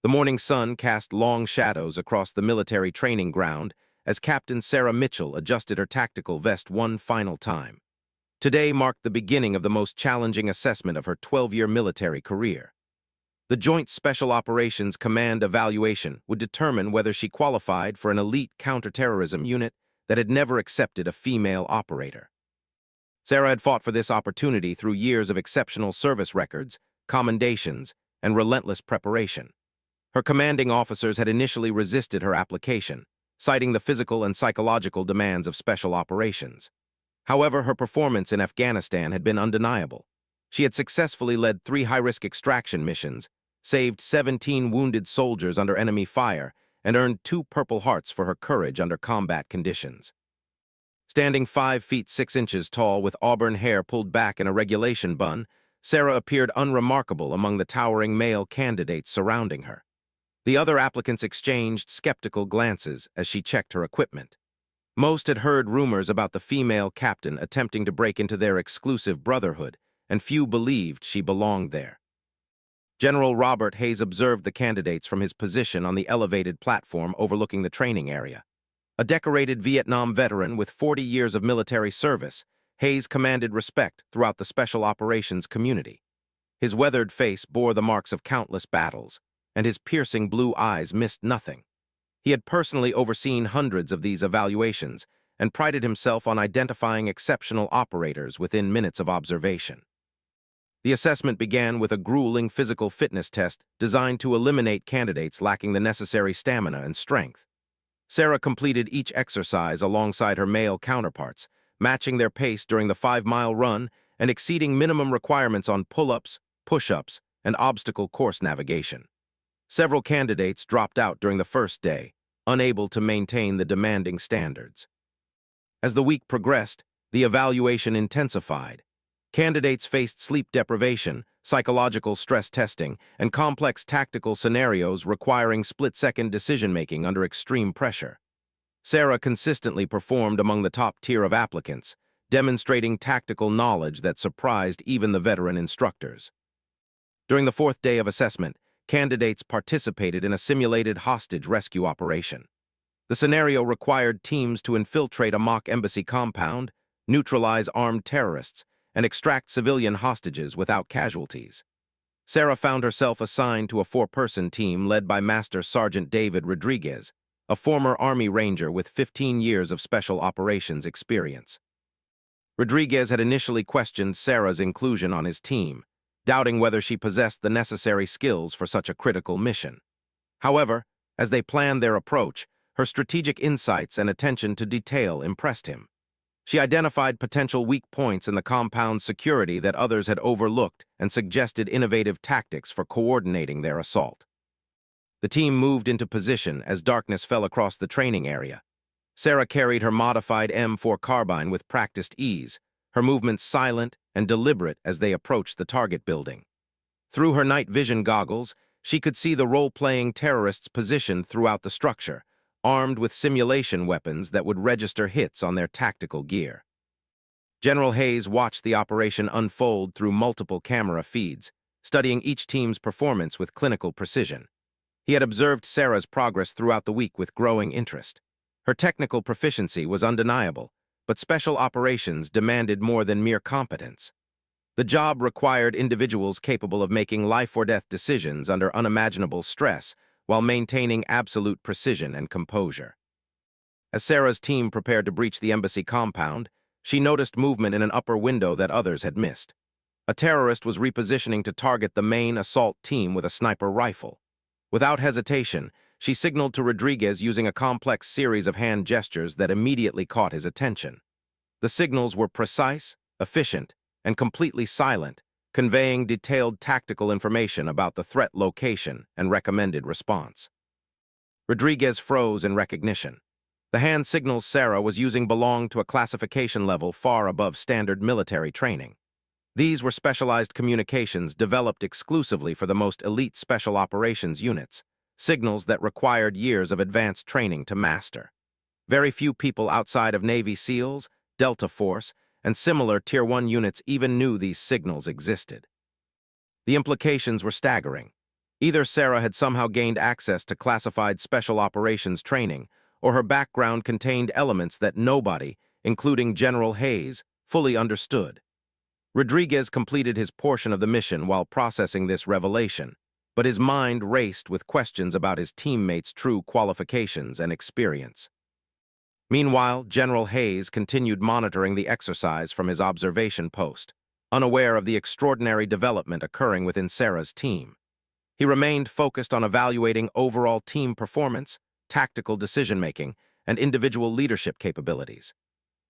The morning sun cast long shadows across the military training ground as Captain Sarah Mitchell adjusted her tactical vest one final time. Today marked the beginning of the most challenging assessment of her 12-year military career. The Joint Special Operations Command evaluation would determine whether she qualified for an elite counterterrorism unit that had never accepted a female operator. Sarah had fought for this opportunity through years of exceptional service records, commendations, and relentless preparation. Her commanding officers had initially resisted her application, citing the physical and psychological demands of special operations. However, her performance in Afghanistan had been undeniable. She had successfully led 3 high-risk extraction missions, saved 17 wounded soldiers under enemy fire, and earned 2 Purple Hearts for her courage under combat conditions. Standing 5 feet 6 inches tall with auburn hair pulled back in a regulation bun, Sarah appeared unremarkable among the towering male candidates surrounding her. The other applicants exchanged skeptical glances as she checked her equipment. Most had heard rumors about the female captain attempting to break into their exclusive brotherhood, and few believed she belonged there. General Robert Hayes observed the candidates from his position on the elevated platform overlooking the training area. A decorated Vietnam veteran with 40 years of military service, Hayes commanded respect throughout the special operations community. His weathered face bore the marks of countless battles, and his piercing blue eyes missed nothing. He had personally overseen hundreds of these evaluations and prided himself on identifying exceptional operators within minutes of observation. The assessment began with a grueling physical fitness test designed to eliminate candidates lacking the necessary stamina and strength. Sarah completed each exercise alongside her male counterparts, matching their pace during the 5-mile run and exceeding minimum requirements on pull-ups, push-ups, and obstacle course navigation. Several candidates dropped out during the first day, unable to maintain the demanding standards. As the week progressed, the evaluation intensified. Candidates faced sleep deprivation, psychological stress testing, and complex tactical scenarios requiring split-second decision-making under extreme pressure. Sarah consistently performed among the top tier of applicants, demonstrating tactical knowledge that surprised even the veteran instructors. During the 4th day of assessment, candidates participated in a simulated hostage rescue operation. The scenario required teams to infiltrate a mock embassy compound, neutralize armed terrorists, and extract civilian hostages without casualties. Sarah found herself assigned to a 4-person team led by Master Sergeant David Rodriguez, a former Army Ranger with 15 years of special operations experience. Rodriguez had initially questioned Sarah's inclusion on his team, doubting whether she possessed the necessary skills for such a critical mission. However, as they planned their approach, her strategic insights and attention to detail impressed him. She identified potential weak points in the compound's security that others had overlooked and suggested innovative tactics for coordinating their assault. The team moved into position as darkness fell across the training area. Sarah carried her modified M4 carbine with practiced ease, her movements silent and deliberate as they approached the target building. Through her night vision goggles, she could see the role-playing terrorists positioned throughout the structure, armed with simulation weapons that would register hits on their tactical gear. General Hayes watched the operation unfold through multiple camera feeds, studying each team's performance with clinical precision. He had observed Sarah's progress throughout the week with growing interest. Her technical proficiency was undeniable, but special operations demanded more than mere competence. The job required individuals capable of making life-or-death decisions under unimaginable stress while maintaining absolute precision and composure. As Sarah's team prepared to breach the embassy compound, she noticed movement in an upper window that others had missed. A terrorist was repositioning to target the main assault team with a sniper rifle. Without hesitation, she signaled to Rodriguez using a complex series of hand gestures that immediately caught his attention. The signals were precise, efficient, and completely silent, conveying detailed tactical information about the threat location and recommended response. Rodriguez froze in recognition. The hand signals Sarah was using belonged to a classification level far above standard military training. These were specialized communications developed exclusively for the most elite special operations units, signals that required years of advanced training to master. Very few people outside of Navy SEALs, Delta Force, and similar Tier 1 units even knew these signals existed. The implications were staggering. Either Sarah had somehow gained access to classified special operations training, or her background contained elements that nobody, including General Hayes, fully understood. Rodriguez completed his portion of the mission while processing this revelation, but his mind raced with questions about his teammates' true qualifications and experience. Meanwhile, General Hayes continued monitoring the exercise from his observation post, unaware of the extraordinary development occurring within Sarah's team. He remained focused on evaluating overall team performance, tactical decision-making, and individual leadership capabilities.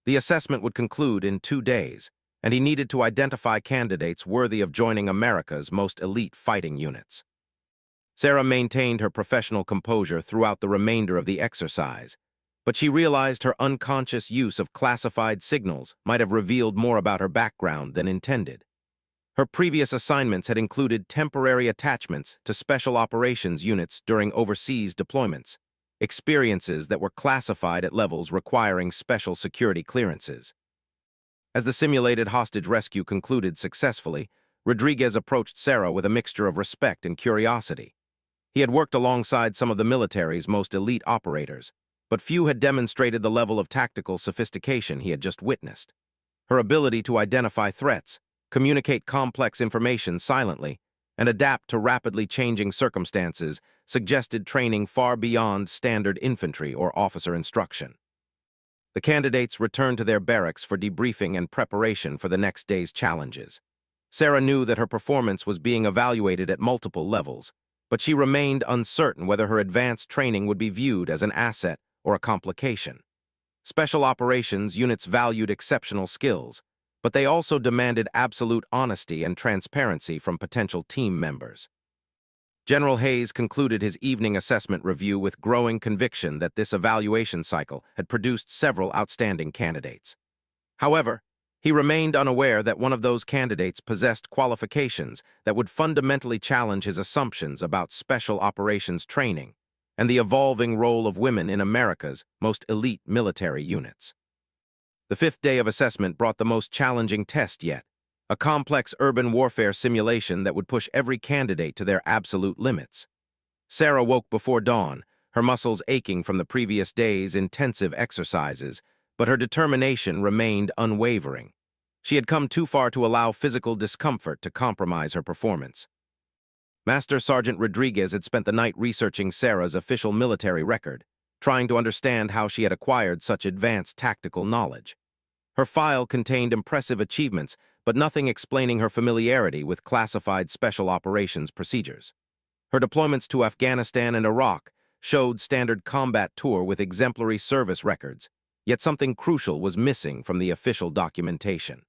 The assessment would conclude in 2 days, and he needed to identify candidates worthy of joining America's most elite fighting units. Sarah maintained her professional composure throughout the remainder of the exercise, but she realized her unconscious use of classified signals might have revealed more about her background than intended. Her previous assignments had included temporary attachments to special operations units during overseas deployments, experiences that were classified at levels requiring special security clearances. As the simulated hostage rescue concluded successfully, Rodriguez approached Sarah with a mixture of respect and curiosity. He had worked alongside some of the military's most elite operators, but few had demonstrated the level of tactical sophistication he had just witnessed. Her ability to identify threats, communicate complex information silently, and adapt to rapidly changing circumstances suggested training far beyond standard infantry or officer instruction. The candidates returned to their barracks for debriefing and preparation for the next day's challenges. Sarah knew that her performance was being evaluated at multiple levels, but she remained uncertain whether her advanced training would be viewed as an asset or a complication. Special operations units valued exceptional skills, but they also demanded absolute honesty and transparency from potential team members. General Hayes concluded his evening assessment review with growing conviction that this evaluation cycle had produced several outstanding candidates. However, he remained unaware that one of those candidates possessed qualifications that would fundamentally challenge his assumptions about special operations training and the evolving role of women in America's most elite military units. The 5th day of assessment brought the most challenging test yet, a complex urban warfare simulation that would push every candidate to their absolute limits. Sarah woke before dawn, her muscles aching from the previous day's intensive exercises, but her determination remained unwavering. She had come too far to allow physical discomfort to compromise her performance. Master Sergeant Rodriguez had spent the night researching Sarah's official military record, trying to understand how she had acquired such advanced tactical knowledge. Her file contained impressive achievements, but nothing explaining her familiarity with classified special operations procedures. Her deployments to Afghanistan and Iraq showed standard combat tour with exemplary service records, yet something crucial was missing from the official documentation.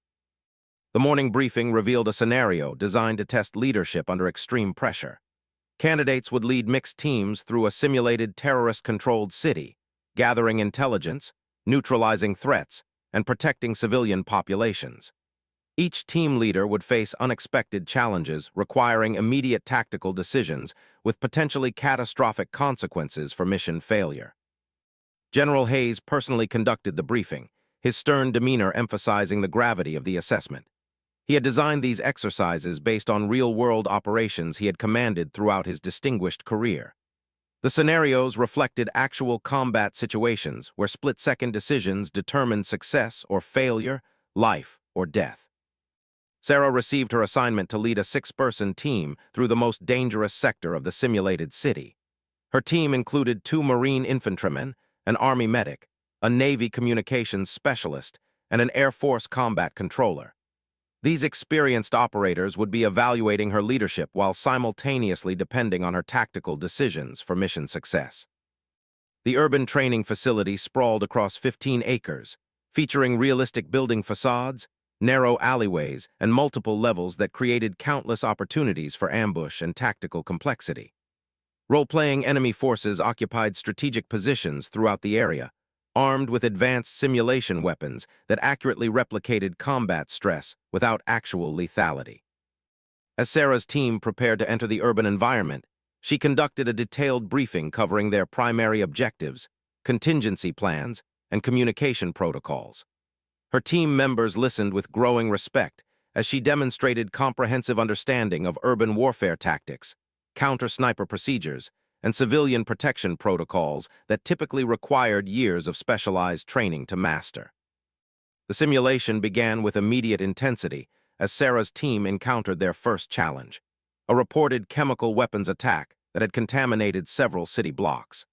The morning briefing revealed a scenario designed to test leadership under extreme pressure. Candidates would lead mixed teams through a simulated terrorist-controlled city, gathering intelligence, neutralizing threats, and protecting civilian populations. Each team leader would face unexpected challenges requiring immediate tactical decisions with potentially catastrophic consequences for mission failure. General Hayes personally conducted the briefing, his stern demeanor emphasizing the gravity of the assessment. He had designed these exercises based on real-world operations he had commanded throughout his distinguished career. The scenarios reflected actual combat situations where split-second decisions determined success or failure, life or death. Sarah received her assignment to lead a 6-person team through the most dangerous sector of the simulated city. Her team included 2 Marine infantrymen, an Army medic, a Navy communications specialist, and an Air Force combat controller. These experienced operators would be evaluating her leadership while simultaneously depending on her tactical decisions for mission success. The urban training facility sprawled across 15 acres, featuring realistic building facades, narrow alleyways, and multiple levels that created countless opportunities for ambush and tactical complexity. Role-playing enemy forces occupied strategic positions throughout the area, armed with advanced simulation weapons that accurately replicated combat stress without actual lethality. As Sarah's team prepared to enter the urban environment, she conducted a detailed briefing covering their primary objectives, contingency plans, and communication protocols. Her team members listened with growing respect as she demonstrated comprehensive understanding of urban warfare tactics, counter-sniper procedures, and civilian protection protocols that typically required years of specialized training to master. The simulation began with immediate intensity as Sarah's team encountered their first challenge, a reported chemical weapons attack that had contaminated several city blocks.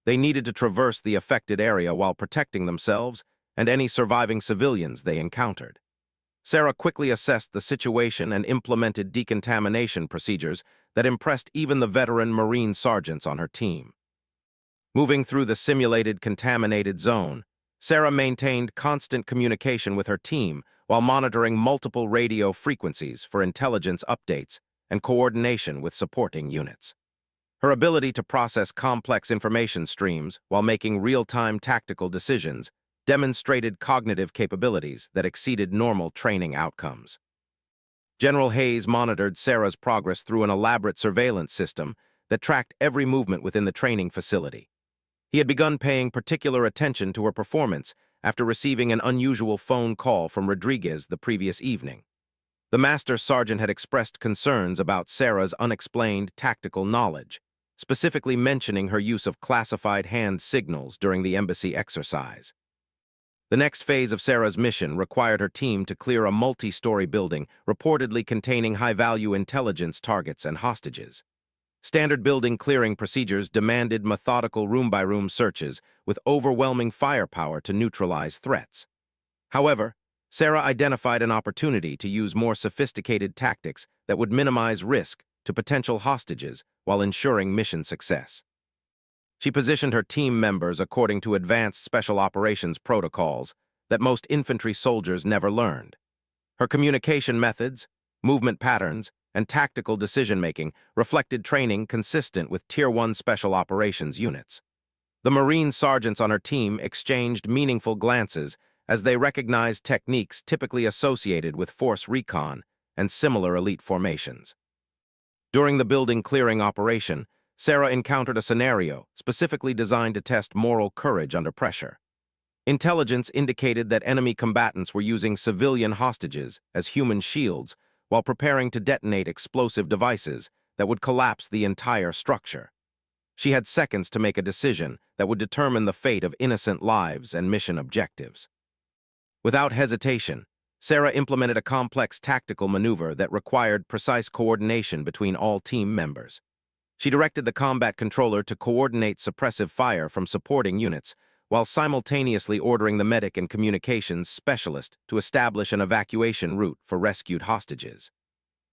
They needed to traverse the affected area while protecting themselves and any surviving civilians they encountered. Sarah quickly assessed the situation and implemented decontamination procedures that impressed even the veteran Marine sergeants on her team. Moving through the simulated contaminated zone, Sarah maintained constant communication with her team while monitoring multiple radio frequencies for intelligence updates and coordination with supporting units. Her ability to process complex information streams while making real-time tactical decisions demonstrated cognitive capabilities that exceeded normal training outcomes. General Hayes monitored Sarah's progress through an elaborate surveillance system that tracked every movement within the training facility. He had begun paying particular attention to her performance after receiving an unusual phone call from Rodriguez the previous evening. The Master Sergeant had expressed concerns about Sarah's unexplained tactical knowledge, specifically mentioning her use of classified hand signals during the embassy exercise. The next phase of Sarah's mission required her team to clear a multi-story building reportedly containing high-value intelligence targets and hostages. Standard building clearing procedures demanded methodical room-by-room searches with overwhelming firepower to neutralize threats. However, Sarah identified an opportunity to use more sophisticated tactics that would minimize risk to potential hostages while ensuring mission success. She positioned her team members according to advanced special operations protocols that most infantry soldiers never learned. Her communication methods, movement patterns, and tactical decision-making reflected training consistent with Tier 1 special operations units. The Marine sergeants on her team exchanged meaningful glances as they recognized techniques typically associated with force recon and similar elite formations. During the building clearing operation, Sarah encountered a scenario specifically designed to test moral courage under pressure. Intelligence indicated that enemy combatants were using civilian hostages as human shields while preparing to detonate explosive devices that would collapse the entire structure. She had seconds to make a decision that would determine the fate of innocent lives and mission objectives. Without hesitation, Sarah implemented a complex tactical maneuver that required precise coordination between all team members. She directed the combat controller to coordinate suppressive fire from supporting units, while simultaneously ordering the medic and communications specialist to establish an evacuation route for rescued hostages.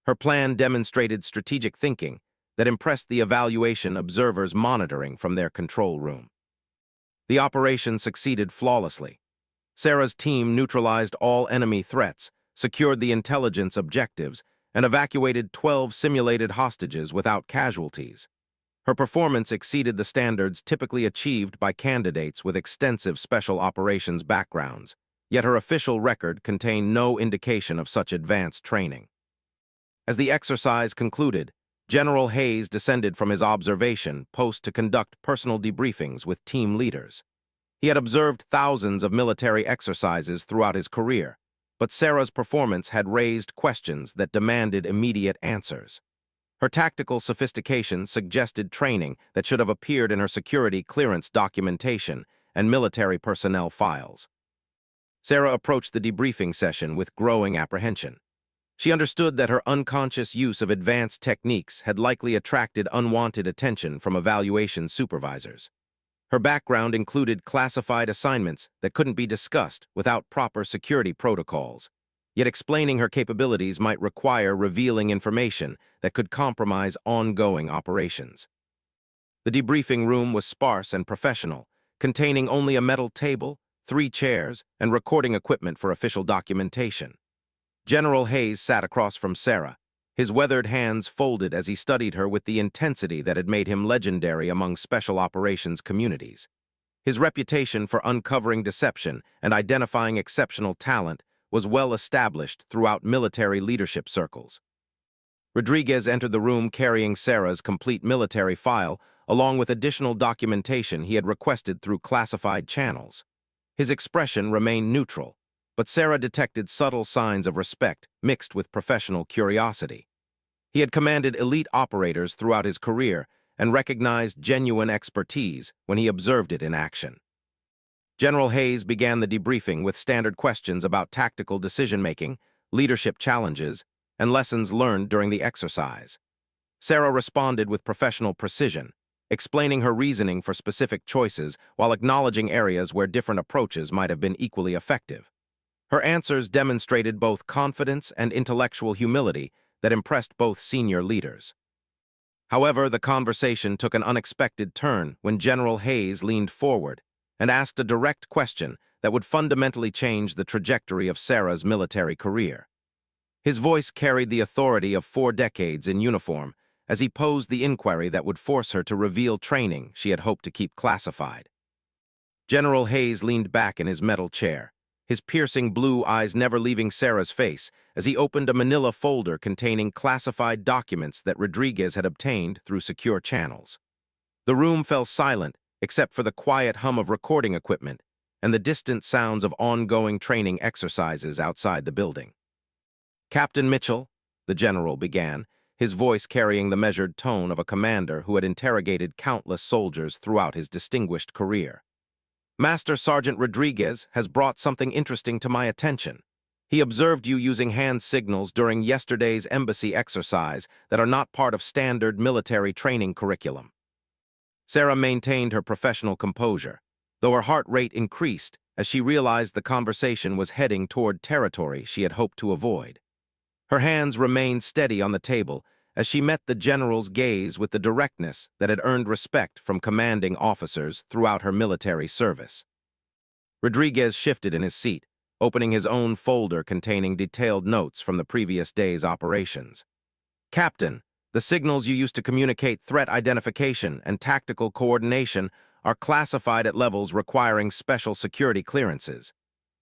Her plan demonstrated strategic thinking that impressed the evaluation observers monitoring from their control room. The operation succeeded flawlessly. Sarah's team neutralized all enemy threats, secured the intelligence objectives, and evacuated 12 simulated hostages without casualties. Her performance exceeded the standards typically achieved by candidates with extensive special operations backgrounds, yet her official record contained no indication of such advanced training. As the exercise concluded, General Hayes descended from his observation post to conduct personal debriefings with team leaders. He had observed thousands of military exercises throughout his career, but Sarah's performance had raised questions that demanded immediate answers. Her tactical sophistication suggested training that should have appeared in her security clearance documentation and military personnel files. Sarah approached the debriefing session with growing apprehension. She understood that her unconscious use of advanced techniques had likely attracted unwanted attention from evaluation supervisors. Her background included classified assignments that couldn't be discussed without proper security protocols, yet explaining her capabilities might require revealing information that could compromise ongoing operations. The debriefing room was sparse and professional, containing only a metal table, 3 chairs, and recording equipment for official documentation. General Hayes sat across from Sarah, his weathered hands folded as he studied her with the intensity that had made him legendary among special operations communities. His reputation for uncovering deception and identifying exceptional talent was well established throughout military leadership circles. Rodriguez entered the room carrying Sarah's complete military file, along with additional documentation he had requested through classified channels. His expression remained neutral, but Sarah detected subtle signs of respect mixed with professional curiosity. He had commanded elite operators throughout his career and recognized genuine expertise when he observed it in action. General Hayes began the debriefing with standard questions about tactical decision-making, leadership challenges, and lessons learned during the exercise. Sarah responded with professional precision, explaining her reasoning for specific choices while acknowledging areas where different approaches might have been equally effective. Her answers demonstrated both confidence and intellectual humility that impressed both senior leaders. However, the conversation took an unexpected turn when General Hayes leaned forward and asked a direct question that would fundamentally change the trajectory of Sarah's military career. His voice carried the authority of 4 decades in uniform as he posed the inquiry that would force her to reveal training she had hoped to keep classified. General Hayes leaned back in his metal chair, his piercing blue eyes never leaving Sarah's face as he opened a manila folder containing classified documents that Rodriguez had obtained through secure channels. The room fell silent except for the quiet hum of recording equipment and the distant sounds of ongoing training exercises outside the building. "Captain Mitchell," the general began, his voice carrying the measured tone of a commander who had interrogated countless soldiers throughout his distinguished career. "Master Sergeant Rodriguez has brought something interesting to my attention. He observed you using hand signals during yesterday's embassy exercise that are not part of standard military training curriculum." Sarah maintained her professional composure, though her heart rate increased as she realized the conversation was heading toward territory she had hoped to avoid. Her hands remained steady on the table as she met the general's gaze with the directness that had earned respect from commanding officers throughout her military service. Rodriguez shifted in his seat, opening his own folder containing detailed notes from the previous day's operations. "Captain, the signals you used to communicate threat identification and tactical coordination are classified at levels requiring special security clearances.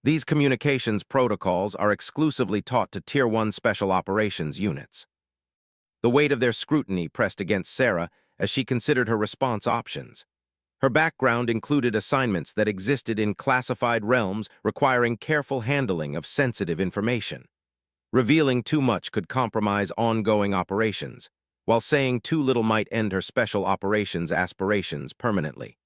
These communications protocols are exclusively taught to Tier 1 Special Operations units." The weight of their scrutiny pressed against Sarah as she considered her response options. Her background included assignments that existed in classified realms requiring careful handling of sensitive information. Revealing too much could compromise ongoing operations, while saying too little might end her special operations aspirations permanently.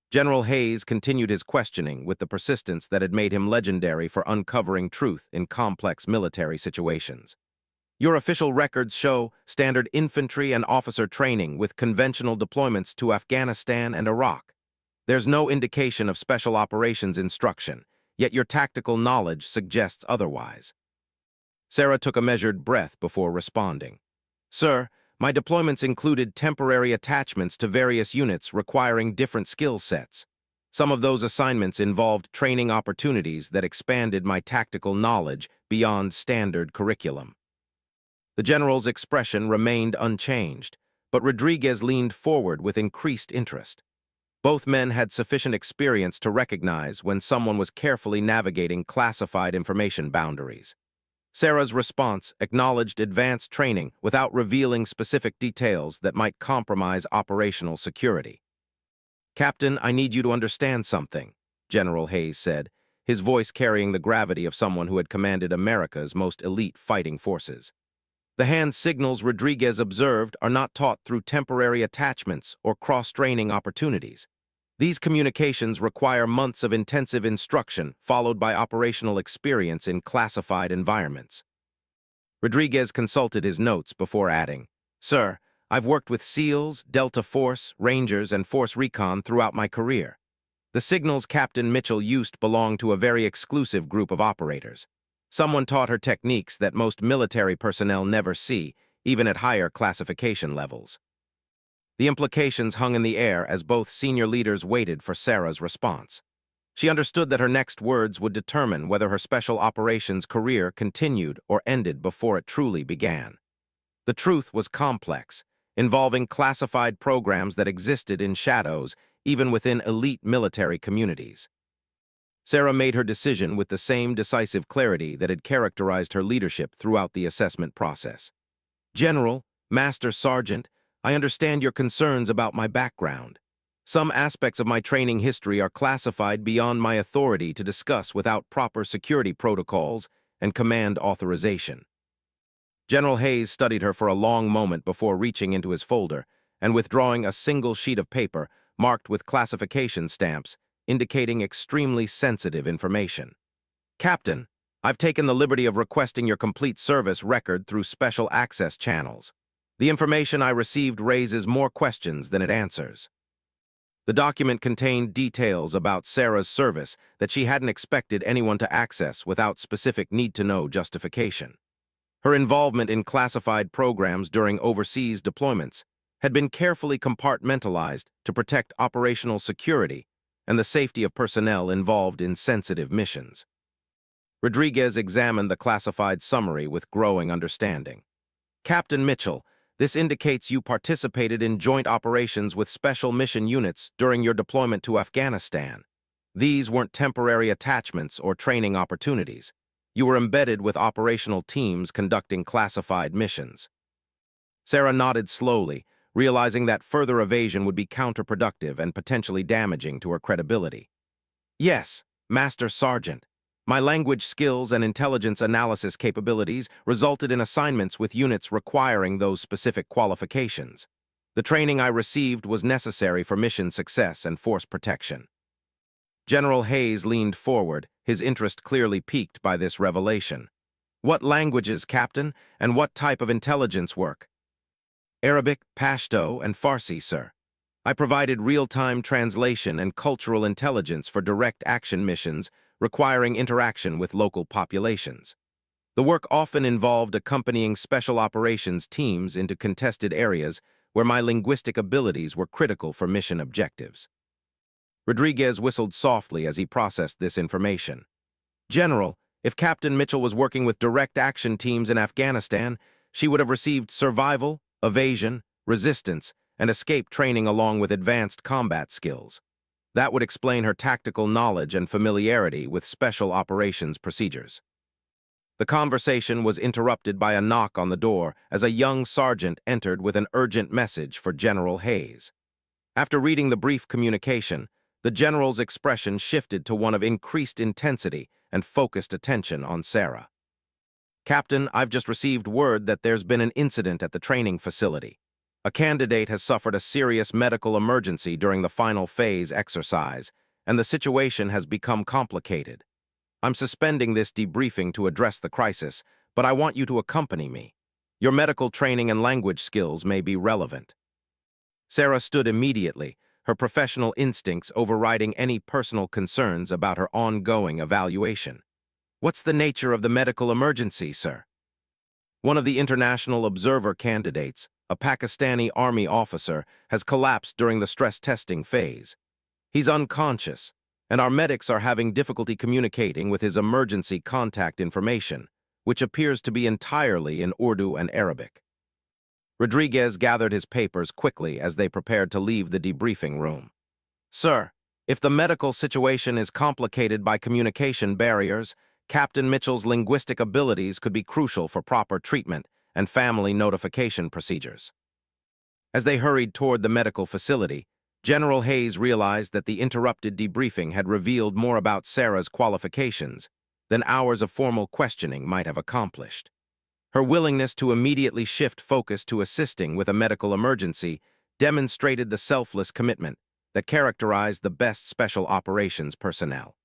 General Hayes continued his questioning with the persistence that had made him legendary for uncovering truth in complex military situations. "Your official records show standard infantry and officer training with conventional deployments to Afghanistan and Iraq. There's no indication of special operations instruction, yet your tactical knowledge suggests otherwise." Sarah took a measured breath before responding. "Sir, my deployments included temporary attachments to various units requiring different skill sets. Some of those assignments involved training opportunities that expanded my tactical knowledge beyond standard curriculum." The general's expression remained unchanged, but Rodriguez leaned forward with increased interest. Both men had sufficient experience to recognize when someone was carefully navigating classified information boundaries. Sarah's response acknowledged advanced training without revealing specific details that might compromise operational security. "Captain, I need you to understand something," General Hayes said, his voice carrying the gravity of someone who had commanded America's most elite fighting forces. "The hand signals Rodriguez observed are not taught through temporary attachments or cross-training opportunities. These communications require months of intensive instruction followed by operational experience in classified environments." Rodriguez consulted his notes before adding, "Sir, I've worked with SEALs, Delta Force, Rangers, and Force Recon throughout my career. The signals Captain Mitchell used belong to a very exclusive group of operators. Someone taught her techniques that most military personnel never see, even at higher classification levels." The implications hung in the air as both senior leaders waited for Sarah's response. She understood that her next words would determine whether her special operations career continued or ended before it truly began. The truth was complex, involving classified programs that existed in shadows even within elite military communities. Sarah made her decision with the same decisive clarity that had characterized her leadership throughout the assessment process. "General, Master Sergeant, I understand your concerns about my background. Some aspects of my training history are classified beyond my authority to discuss without proper security protocols and command authorization." General Hayes studied her for a long moment before reaching into his folder and withdrawing a single sheet of paper marked with classification stamps, indicating extremely sensitive information. Captain, I've taken the liberty of requesting your complete service record through special access channels. The information I received raises more questions than it answers. The document contained details about Sarah's service that she hadn't expected anyone to access without specific need-to-know justification. Her involvement in classified programs during overseas deployments had been carefully compartmentalized to protect operational security and the safety of personnel involved in sensitive missions. Rodriguez examined the classified summary with growing understanding. Captain Mitchell, this indicates you participated in joint operations with special mission units during your deployment to Afghanistan. These weren't temporary attachments or training opportunities. You were embedded with operational teams conducting classified missions. Sarah nodded slowly, realizing that further evasion would be counterproductive and potentially damaging to her credibility. Yes, Master Sergeant. My language skills and intelligence analysis capabilities resulted in assignments with units requiring those specific qualifications. The training I received was necessary for mission success and force protection. General Hayes leaned forward, his interest clearly piqued by this revelation. What languages, Captain, and what type of intelligence work? Arabic, Pashto, and Farsi, sir. I provided real-time translation and cultural intelligence for direct action missions requiring interaction with local populations. The work often involved accompanying special operations teams into contested areas where my linguistic abilities were critical for mission objectives. Rodriguez whistled softly as he processed this information. General, if Captain Mitchell was working with direct action teams in Afghanistan, she would have received survival, evasion, resistance, and escape training along with advanced combat skills. That would explain her tactical knowledge and familiarity with special operations procedures. The conversation was interrupted by a knock on the door as a young sergeant entered with an urgent message for General Hayes. After reading the brief communication, the general's expression shifted to one of increased intensity and focused attention on Sarah. Captain, I've just received word that there's been an incident at the training facility. A candidate has suffered a serious medical emergency during the final phase exercise, and the situation has become complicated. I'm suspending this debriefing to address the crisis, but I want you to accompany me. Your medical training and language skills may be relevant. Sarah stood immediately, her professional instincts overriding any personal concerns about her ongoing evaluation. What's the nature of the medical emergency, sir? One of the international observer candidates, a Pakistani Army officer, has collapsed during the stress testing phase. He's unconscious, and our medics are having difficulty communicating with his emergency contact information, which appears to be entirely in Urdu and Arabic. Rodriguez gathered his papers quickly as they prepared to leave the debriefing room. Sir, if the medical situation is complicated by communication barriers, Captain Mitchell's linguistic abilities could be crucial for proper treatment and family notification procedures. As they hurried toward the medical facility, General Hayes realized that the interrupted debriefing had revealed more about Sarah's qualifications than hours of formal questioning might have accomplished. Her willingness to immediately shift focus to assisting with a medical emergency demonstrated the selfless commitment that characterized the best special operations personnel.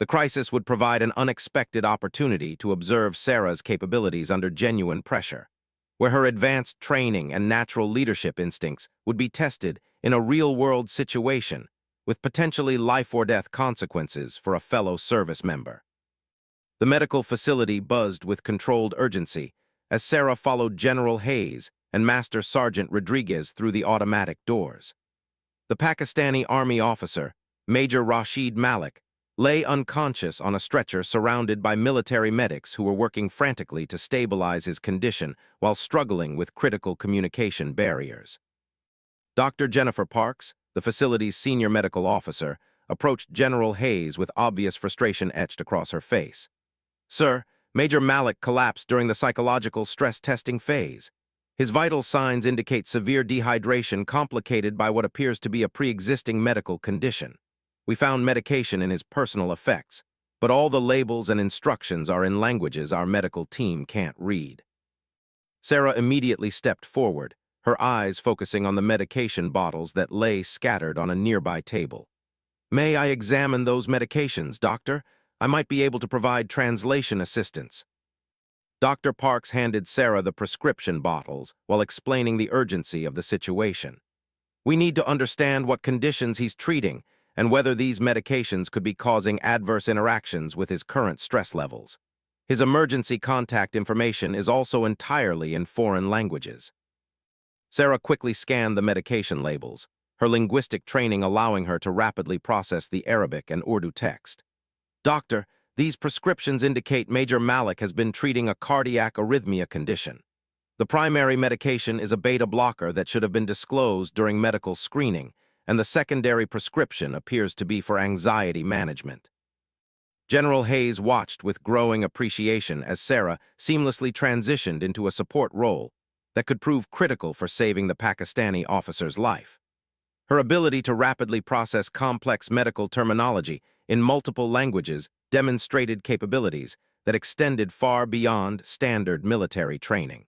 The crisis would provide an unexpected opportunity to observe Sarah's capabilities under genuine pressure, where her advanced training and natural leadership instincts would be tested in a real-world situation with potentially life-or-death consequences for a fellow service member. The medical facility buzzed with controlled urgency as Sarah followed General Hayes and Master Sergeant Rodriguez through the automatic doors. The Pakistani Army officer, Major Rashid Malik, lay unconscious on a stretcher surrounded by military medics who were working frantically to stabilize his condition while struggling with critical communication barriers. Dr. Jennifer Parks, the facility's senior medical officer, approached General Hayes with obvious frustration etched across her face. Sir, Major Malik collapsed during the psychological stress testing phase. His vital signs indicate severe dehydration complicated by what appears to be a pre-existing medical condition. We found medication in his personal effects, but all the labels and instructions are in languages our medical team can't read. Sarah immediately stepped forward, her eyes focusing on the medication bottles that lay scattered on a nearby table. "May I examine those medications, doctor? I might be able to provide translation assistance." Dr. Parks handed Sarah the prescription bottles while explaining the urgency of the situation. "We need to understand what conditions he's treating and whether these medications could be causing adverse interactions with his current stress levels. His emergency contact information is also entirely in foreign languages." Sarah quickly scanned the medication labels, her linguistic training allowing her to rapidly process the Arabic and Urdu text. "Doctor, these prescriptions indicate Major Malik has been treating a cardiac arrhythmia condition. The primary medication is a beta blocker that should have been disclosed during medical screening, and the secondary prescription appears to be for anxiety management." General Hayes watched with growing appreciation as Sarah seamlessly transitioned into a support role that could prove critical for saving the Pakistani officer's life. Her ability to rapidly process complex medical terminology in multiple languages demonstrated capabilities that extended far beyond standard military training.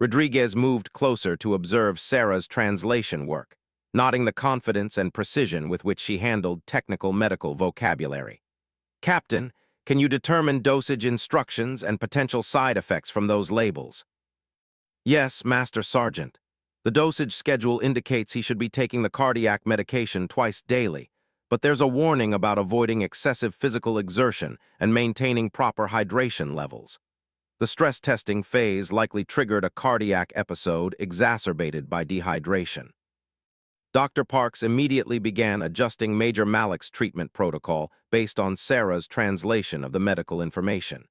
Rodriguez moved closer to observe Sarah's translation work, noting the confidence and precision with which she handled technical medical vocabulary. "Captain, can you determine dosage instructions and potential side effects from those labels?" "Yes, Master Sergeant. The dosage schedule indicates he should be taking the cardiac medication twice daily, but there's a warning about avoiding excessive physical exertion and maintaining proper hydration levels. The stress testing phase likely triggered a cardiac episode exacerbated by dehydration." Dr. Parks immediately began adjusting Major Malik's treatment protocol based on Sarah's translation of the medical information.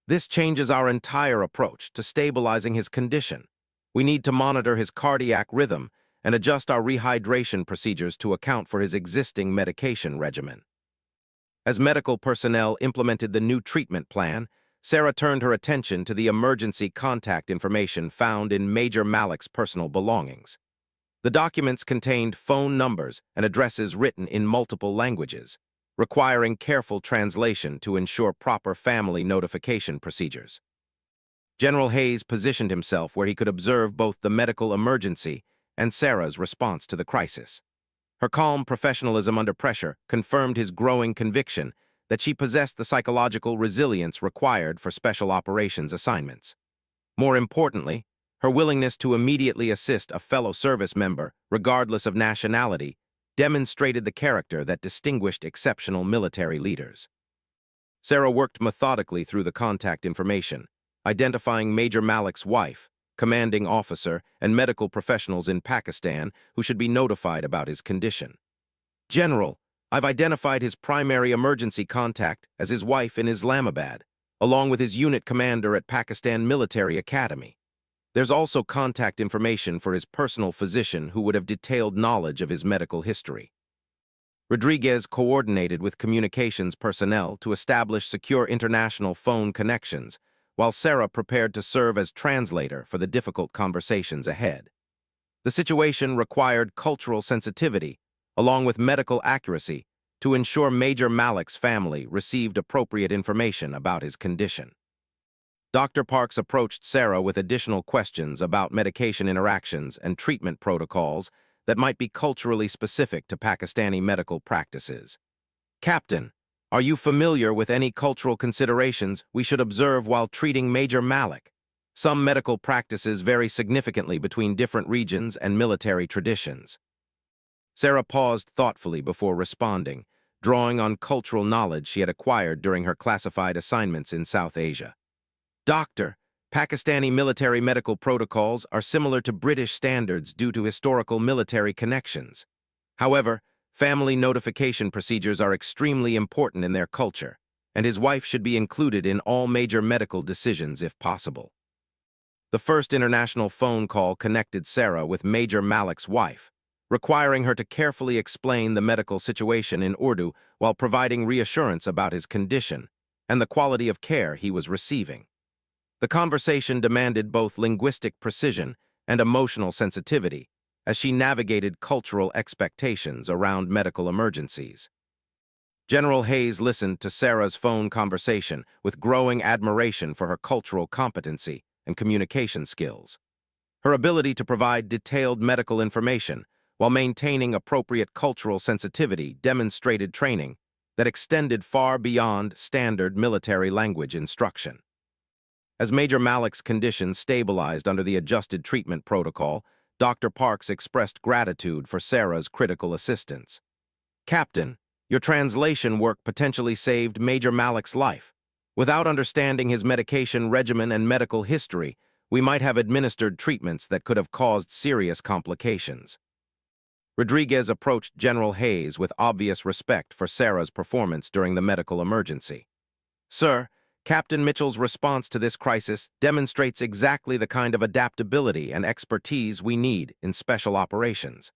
"This changes our entire approach to stabilizing his condition. We need to monitor his cardiac rhythm and adjust our rehydration procedures to account for his existing medication regimen." As medical personnel implemented the new treatment plan, Sarah turned her attention to the emergency contact information found in Major Malik's personal belongings. The documents contained phone numbers and addresses written in multiple languages, requiring careful translation to ensure proper family notification procedures. General Hayes positioned himself where he could observe both the medical emergency and Sarah's response to the crisis. Her calm professionalism under pressure confirmed his growing conviction that she possessed the psychological resilience required for special operations assignments. More importantly, her willingness to immediately assist a fellow service member, regardless of nationality, demonstrated the character that distinguished exceptional military leaders. Sarah worked methodically through the contact information, identifying Major Malik's wife, commanding officer, and medical professionals in Pakistan who should be notified about his condition. "General, I've identified his primary emergency contact as his wife in Islamabad, along with his unit commander at Pakistan Military Academy. There's also contact information for his personal physician who would have detailed knowledge of his medical history." Rodriguez coordinated with communications personnel to establish secure international phone connections, while Sarah prepared to serve as translator for the difficult conversations ahead. The situation required cultural sensitivity, along with medical accuracy, to ensure Major Malik's family received appropriate information about his condition. Dr. Parks approached Sarah with additional questions about medication interactions and treatment protocols that might be culturally specific to Pakistani medical practices. "Captain, are you familiar with any cultural considerations we should observe while treating Major Malik? Some medical practices vary significantly between different regions and military traditions." Sarah paused thoughtfully before responding, drawing on cultural knowledge she had acquired during her classified assignments in South Asia. "Doctor, Pakistani military medical protocols are similar to British standards due to historical military connections. However, family notification procedures are extremely important in their culture, and his wife should be included in all major medical decisions if possible." The first international phone call connected Sarah with Major Malik's wife, requiring her to carefully explain the medical situation in Urdu while providing reassurance about his condition and the quality of care he was receiving. The conversation demanded both linguistic precision and emotional sensitivity as she navigated cultural expectations around medical emergencies. General Hayes listened to Sarah's phone conversation with growing admiration for her cultural competency and communication skills. Her ability to provide detailed medical information while maintaining appropriate cultural sensitivity demonstrated training that extended far beyond standard military language instruction. As Major Malik's condition stabilized under the adjusted treatment protocol, Dr. Parks expressed gratitude for Sarah's critical assistance. "Captain, your translation work potentially saved Major Malik's life. Without understanding his medication regimen and medical history, we might have administered treatments that could have caused serious complications." Rodriguez approached General Hayes with obvious respect for Sarah's performance during the medical emergency. "Sir, Captain Mitchell's response to this crisis demonstrates exactly the kind of adaptability and expertise we need in special operations.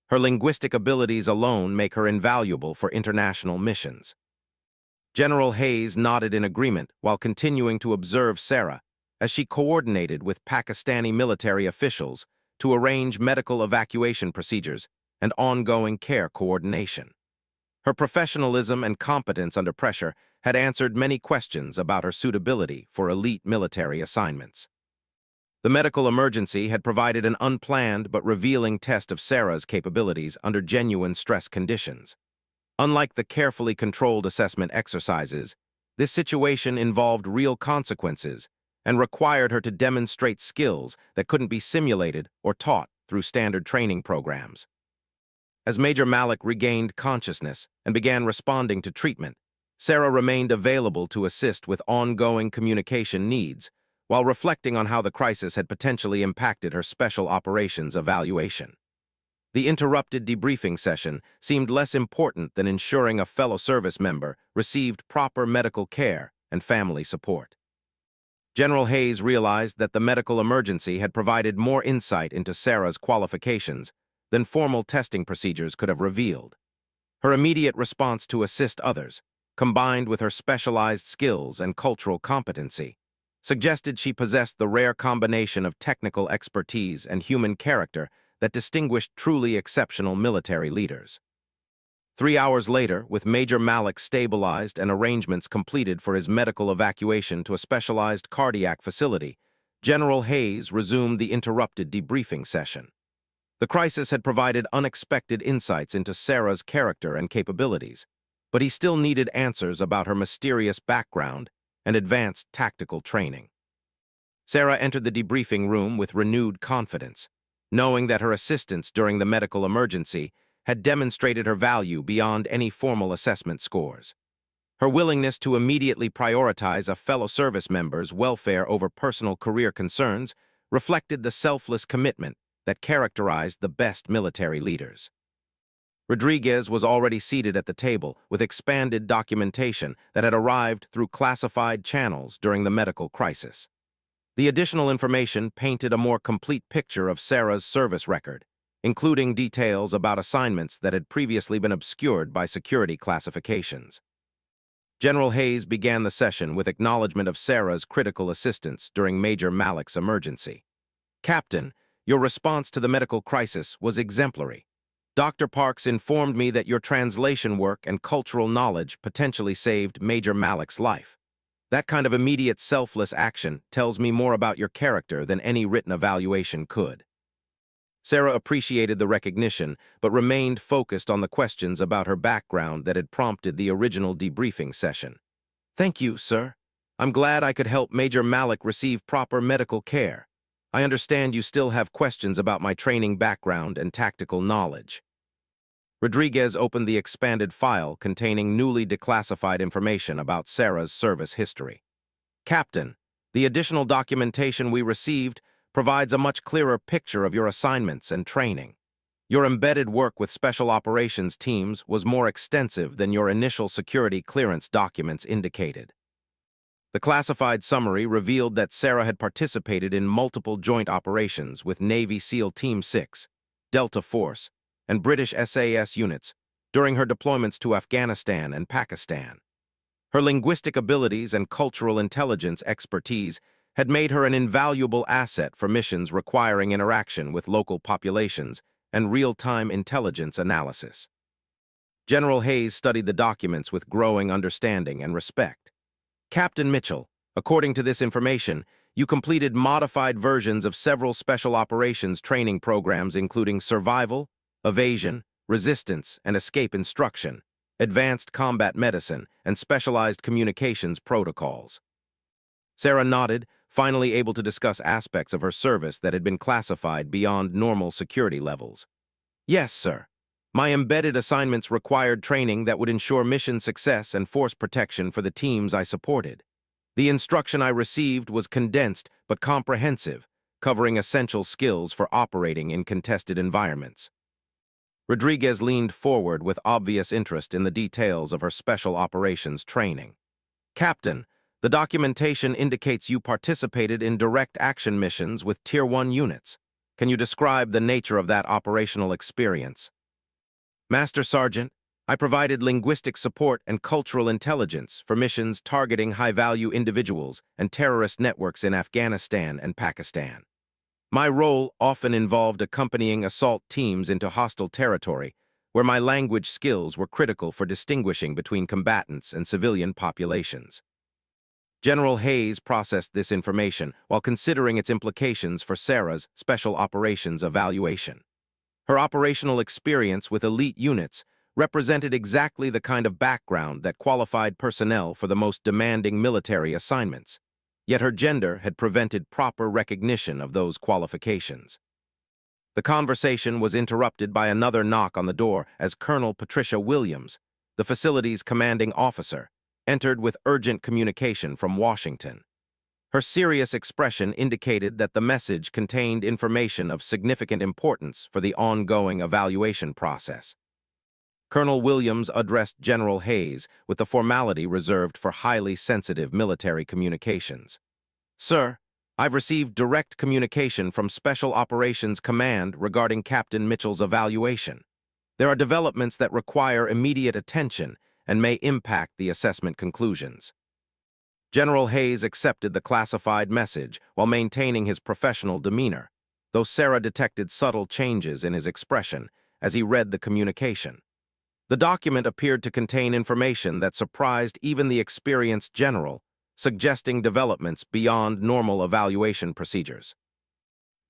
Her linguistic abilities alone make her invaluable for international missions." General Hayes nodded in agreement while continuing to observe Sarah as she coordinated with Pakistani military officials to arrange medical evacuation procedures and ongoing care coordination. Her professionalism and competence under pressure had answered many questions about her suitability for elite military assignments. The medical emergency had provided an unplanned but revealing test of Sarah's capabilities under genuine stress conditions. Unlike the carefully controlled assessment exercises, this situation involved real consequences and required her to demonstrate skills that couldn't be simulated or taught through standard training programs. As Major Malik regained consciousness and began responding to treatment, Sarah remained available to assist with ongoing communication needs while reflecting on how the crisis had potentially impacted her special operations evaluation. The interrupted debriefing session seemed less important than ensuring a fellow service member received proper medical care and family support. General Hayes realized that the medical emergency had provided more insight into Sarah's qualifications than formal testing procedures could have revealed. Her immediate response to assist others, combined with her specialized skills and cultural competency, suggested she possessed the rare combination of technical expertise and human character that distinguished truly exceptional military leaders. 3 hours later, with Major Malik stabilized and arrangements completed for his medical evacuation to a specialized cardiac facility, General Hayes resumed the interrupted debriefing session. The crisis had provided unexpected insights into Sarah's character and capabilities, but he still needed answers about her mysterious background and advanced tactical training. Sarah entered the debriefing room with renewed confidence, knowing that her assistance during the medical emergency had demonstrated her value beyond any formal assessment scores. Her willingness to immediately prioritize a fellow service member's welfare over personal career concerns reflected the selfless commitment that characterized the best military leaders. Rodriguez was already seated at the table with expanded documentation that had arrived through classified channels during the medical crisis. The additional information painted a more complete picture of Sarah's service record, including details about assignments that had previously been obscured by security classifications. General Hayes began the session with acknowledgement of Sarah's critical assistance during Major Malik's emergency. "Captain, your response to the medical crisis was exemplary. Dr. Parks informed me that your translation work and cultural knowledge potentially saved Major Malik's life. That kind of immediate selfless action tells me more about your character than any written evaluation could." Sarah appreciated the recognition, but remained focused on the questions about her background that had prompted the original debriefing session. "Thank you, sir. I'm glad I could help Major Malik receive proper medical care. I understand you still have questions about my training background and tactical knowledge." Rodriguez opened the expanded file containing newly declassified information about Sarah's service history. "Captain, the additional documentation we received provides a much clearer picture of your assignments and training. Your embedded work with special operations teams was more extensive than your initial security clearance documents indicated." The classified summary revealed that Sarah had participated in multiple joint operations with Navy SEAL Team 6, Delta Force, and British SAS units during her deployments to Afghanistan and Pakistan. Her linguistic abilities and cultural intelligence expertise had made her an invaluable asset for missions requiring interaction with local populations and real-time intelligence analysis. General Hayes studied the documents with growing understanding and respect. "Captain Mitchell, according to this information, You completed modified versions of several special operations training programs including survival, evasion, resistance, and escape instruction, advanced combat medicine, and specialized communications protocols. Sarah nodded, finally able to discuss aspects of her service that had been classified beyond normal security levels. Yes, sir. My embedded assignments required training that would ensure mission success and force protection for the teams I supported. The instruction I received was condensed but comprehensive, covering essential skills for operating in contested environments. Rodriguez leaned forward with obvious interest in the details of her special operations training. Captain, the documentation indicates you participated in direct action missions with Tier 1 units. Can you describe the nature of that operational experience? Master Sergeant, I provided linguistic support and cultural intelligence for missions targeting high-value individuals and terrorist networks in Afghanistan and Pakistan. My role often involved accompanying assault teams into hostile territory, where my language skills were critical for distinguishing between combatants and civilian populations. General Hayes processed this information while considering its implications for Sarah's Special Operations evaluation. Her operational experience with elite units represented exactly the kind of background that qualified personnel for the most demanding military assignments, yet her gender had prevented proper recognition of those qualifications. The conversation was interrupted by another knock on the door as Colonel Patricia Williams, the facility's commanding officer, entered with urgent communication from Washington. Her serious expression indicated that the message contained information of significant importance for the ongoing evaluation process. Colonel Williams addressed General Hayes with the formality reserved for highly sensitive military communications. Sir, I've received direct communication from Special Operations Command regarding Captain Mitchell's evaluation. There are developments that require immediate attention and may impact the assessment conclusions. General Hayes accepted the classified message while maintaining his professional demeanor, though Sarah detected subtle changes in his expression as he read the communication. The document appeared to contain information that surprised even the experienced general, suggesting developments beyond normal evaluation procedures.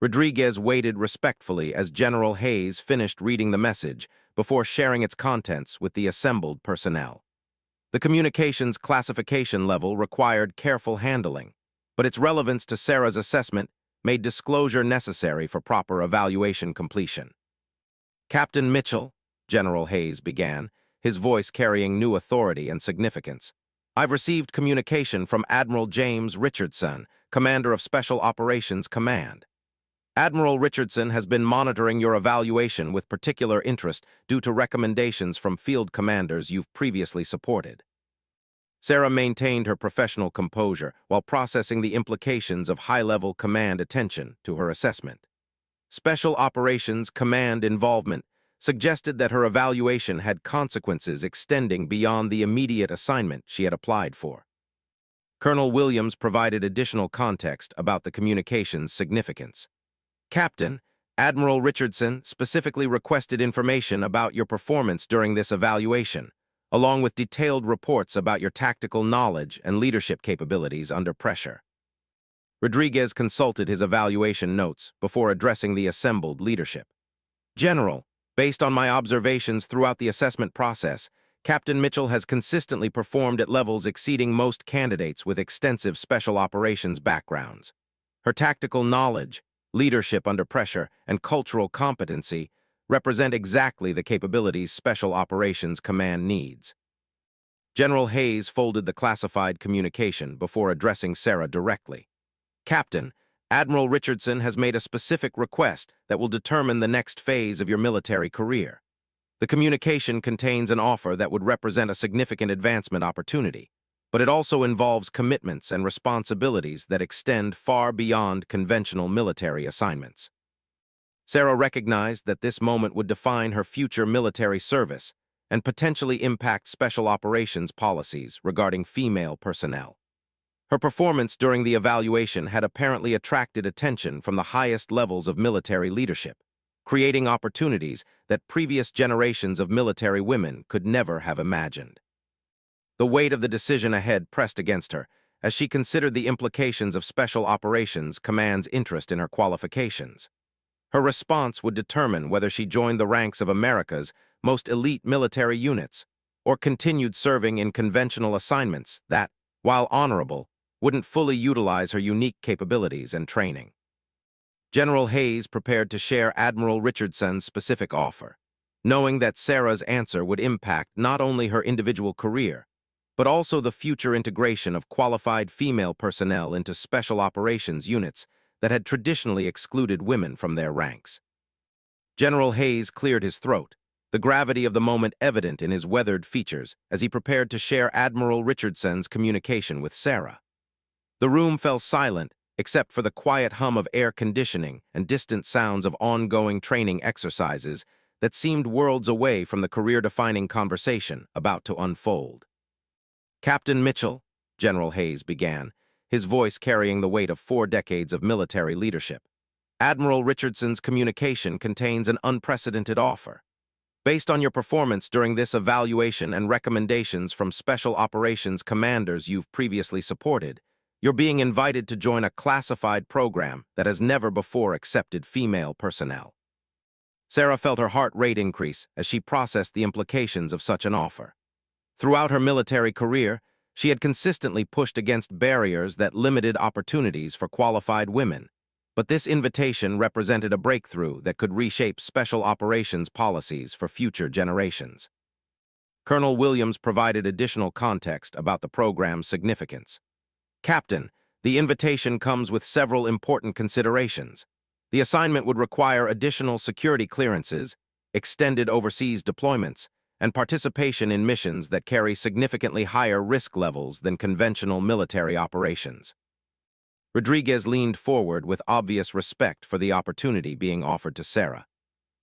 Rodriguez waited respectfully as General Hayes finished reading the message before sharing its contents with the assembled personnel. The communications classification level required careful handling, but its relevance to Sarah's assessment made disclosure necessary for proper evaluation completion. Captain Mitchell, General Hayes began, his voice carrying new authority and significance. I've received communication from Admiral James Richardson, Commander of Special Operations Command. Admiral Richardson has been monitoring your evaluation with particular interest due to recommendations from field commanders you've previously supported. Sarah maintained her professional composure while processing the implications of high-level command attention to her assessment. Special Operations Command involvement suggested that her evaluation had consequences extending beyond the immediate assignment she had applied for. Colonel Williams provided additional context about the communication's significance. Captain, Admiral Richardson specifically requested information about your performance during this evaluation, along with detailed reports about your tactical knowledge and leadership capabilities under pressure. Rodriguez consulted his evaluation notes before addressing the assembled leadership. General, based on my observations throughout the assessment process, Captain Mitchell has consistently performed at levels exceeding most candidates with extensive special operations backgrounds. Her tactical knowledge, leadership under pressure, and cultural competency represent exactly the capabilities Special Operations Command needs. General Hayes folded the classified communication before addressing Sarah directly. Captain, Admiral Richardson has made a specific request that will determine the next phase of your military career. The communication contains an offer that would represent a significant advancement opportunity, but it also involves commitments and responsibilities that extend far beyond conventional military assignments. Sarah recognized that this moment would define her future military service and potentially impact special operations policies regarding female personnel. Her performance during the evaluation had apparently attracted attention from the highest levels of military leadership, creating opportunities that previous generations of military women could never have imagined. The weight of the decision ahead pressed against her as she considered the implications of Special Operations Command's interest in her qualifications. Her response would determine whether she joined the ranks of America's most elite military units or continued serving in conventional assignments that, while honorable, wouldn't fully utilize her unique capabilities and training. General Hayes prepared to share Admiral Richardson's specific offer, knowing that Sarah's answer would impact not only her individual career, but also the future integration of qualified female personnel into special operations units that had traditionally excluded women from their ranks. General Hayes cleared his throat, the gravity of the moment evident in his weathered features as he prepared to share Admiral Richardson's communication with Sarah. The room fell silent except for the quiet hum of air conditioning and distant sounds of ongoing training exercises that seemed worlds away from the career-defining conversation about to unfold. "Captain Mitchell," General Hayes began, his voice carrying the weight of 4 decades of military leadership, "Admiral Richardson's communication contains an unprecedented offer. Based on your performance during this evaluation and recommendations from Special Operations commanders you've previously supported, you're being invited to join a classified program that has never before accepted female personnel." Sarah felt her heart rate increase as she processed the implications of such an offer. Throughout her military career, she had consistently pushed against barriers that limited opportunities for qualified women, but this invitation represented a breakthrough that could reshape special operations policies for future generations. Colonel Williams provided additional context about the program's significance. "Captain, the invitation comes with several important considerations. The assignment would require additional security clearances, extended overseas deployments, and participation in missions that carry significantly higher risk levels than conventional military operations." Rodriguez leaned forward with obvious respect for the opportunity being offered to Sarah.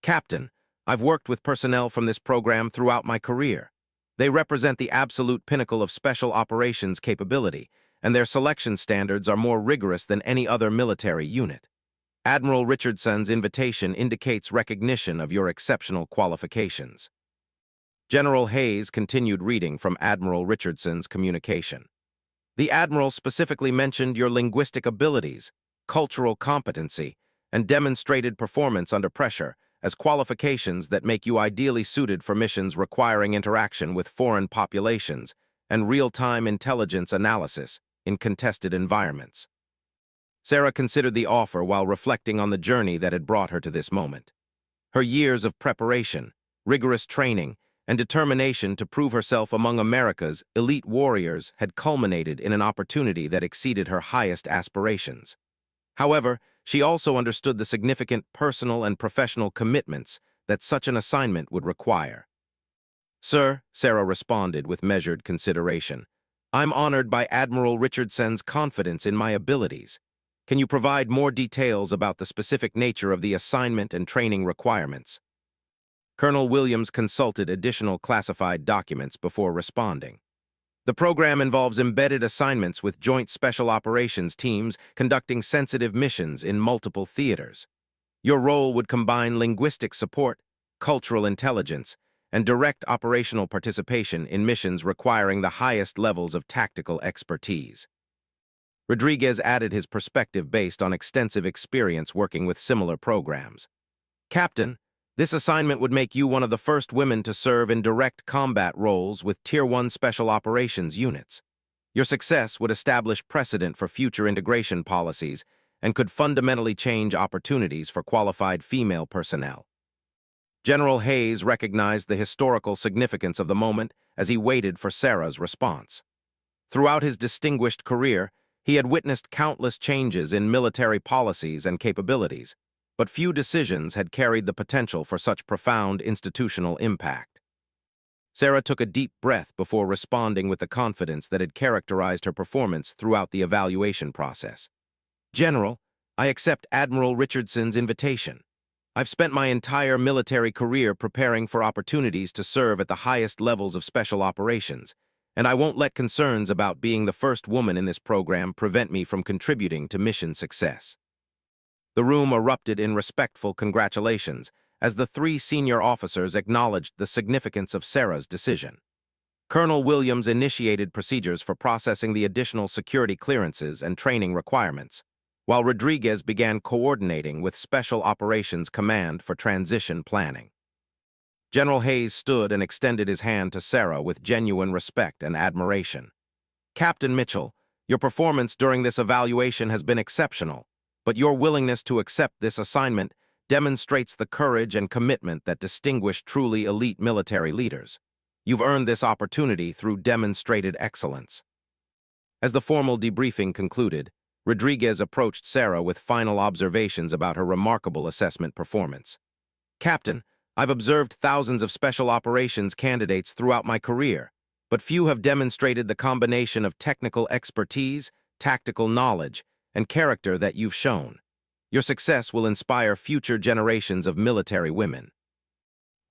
"Captain, I've worked with personnel from this program throughout my career. They represent the absolute pinnacle of special operations capability, and their selection standards are more rigorous than any other military unit. Admiral Richardson's invitation indicates recognition of your exceptional qualifications." General Hayes continued reading from Admiral Richardson's communication. "The Admiral specifically mentioned your linguistic abilities, cultural competency, and demonstrated performance under pressure as qualifications that make you ideally suited for missions requiring interaction with foreign populations and real-time intelligence analysis in contested environments." Sarah considered the offer while reflecting on the journey that had brought her to this moment. Her years of preparation, rigorous training, and determination to prove herself among America's elite warriors had culminated in an opportunity that exceeded her highest aspirations. However, she also understood the significant personal and professional commitments that such an assignment would require. "Sir," Sarah responded with measured consideration, "I'm honored by Admiral Richardson's confidence in my abilities. Can you provide more details about the specific nature of the assignment and training requirements?" Colonel Williams consulted additional classified documents before responding. "The program involves embedded assignments with joint special operations teams conducting sensitive missions in multiple theaters. Your role would combine linguistic support, cultural intelligence, and direct operational participation in missions requiring the highest levels of tactical expertise." Rodriguez added his perspective based on extensive experience working with similar programs. "Captain, this assignment would make you one of the first women to serve in direct combat roles with Tier 1 Special Operations units. Your success would establish precedent for future integration policies and could fundamentally change opportunities for qualified female personnel." General Hayes recognized the historical significance of the moment as he waited for Sarah's response. Throughout his distinguished career, he had witnessed countless changes in military policies and capabilities, but few decisions had carried the potential for such profound institutional impact. Sarah took a deep breath before responding with the confidence that had characterized her performance throughout the evaluation process. "General, I accept Admiral Richardson's invitation. I've spent my entire military career preparing for opportunities to serve at the highest levels of special operations, and I won't let concerns about being the first woman in this program prevent me from contributing to mission success." The room erupted in respectful congratulations as the 3 senior officers acknowledged the significance of Sarah's decision. Colonel Williams initiated procedures for processing the additional security clearances and training requirements, while Rodriguez began coordinating with Special Operations Command for transition planning. General Hayes stood and extended his hand to Sarah with genuine respect and admiration. "Captain Mitchell, your performance during this evaluation has been exceptional, but your willingness to accept this assignment demonstrates the courage and commitment that distinguish truly elite military leaders. You've earned this opportunity through demonstrated excellence." As the formal debriefing concluded, Rodriguez approached Sarah with final observations about her remarkable assessment performance. "Captain, I've observed thousands of special operations candidates throughout my career, but few have demonstrated the combination of technical expertise, tactical knowledge, and character that you've shown. Your success will inspire future generations of military women."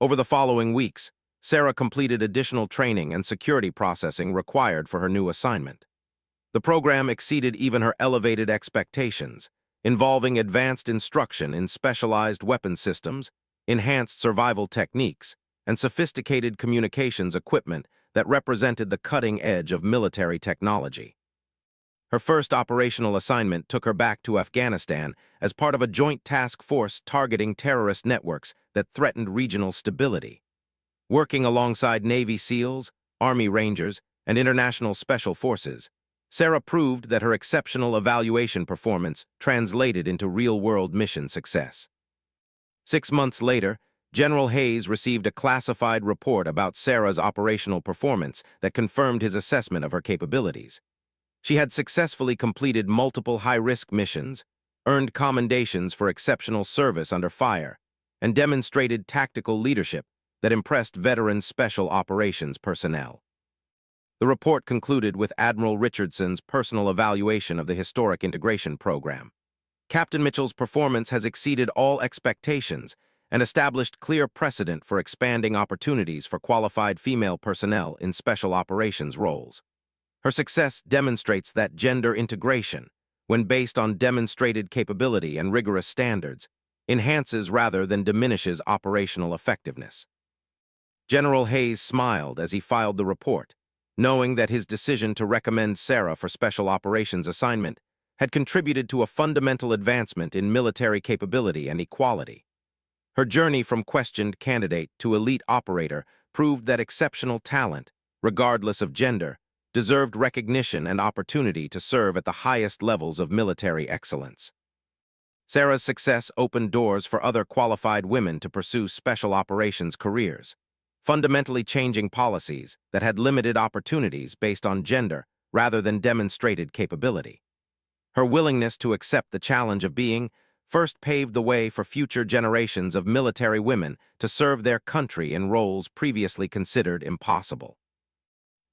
Over the following weeks, Sarah completed additional training and security processing required for her new assignment. The program exceeded even her elevated expectations, involving advanced instruction in specialized weapon systems, enhanced survival techniques, and sophisticated communications equipment that represented the cutting edge of military technology. Her first operational assignment took her back to Afghanistan as part of a joint task force targeting terrorist networks that threatened regional stability. Working alongside Navy SEALs, Army Rangers, and international special forces, Sarah proved that her exceptional evaluation performance translated into real-world mission success. 6 months later, General Hayes received a classified report about Sarah's operational performance that confirmed his assessment of her capabilities. She had successfully completed multiple high-risk missions, earned commendations for exceptional service under fire, and demonstrated tactical leadership that impressed veteran special operations personnel. The report concluded with Admiral Richardson's personal evaluation of the historic integration program. "Captain Mitchell's performance has exceeded all expectations and established clear precedent for expanding opportunities for qualified female personnel in special operations roles. Her success demonstrates that gender integration, when based on demonstrated capability and rigorous standards, enhances rather than diminishes operational effectiveness." General Hayes smiled as he filed the report, knowing that his decision to recommend Sarah for special operations assignment had contributed to a fundamental advancement in military capability and equality. Her journey from questioned candidate to elite operator proved that exceptional talent, regardless of gender, deserved recognition and opportunity to serve at the highest levels of military excellence. Sarah's success opened doors for other qualified women to pursue special operations careers, fundamentally changing policies that had limited opportunities based on gender rather than demonstrated capability. Her willingness to accept the challenge of being first paved the way for future generations of military women to serve their country in roles previously considered impossible.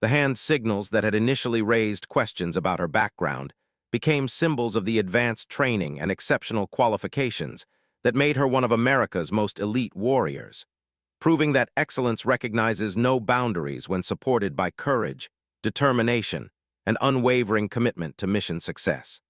The hand signals that had initially raised questions about her background became symbols of the advanced training and exceptional qualifications that made her one of America's most elite warriors, proving that excellence recognizes no boundaries when supported by courage, determination, and unwavering commitment to mission success.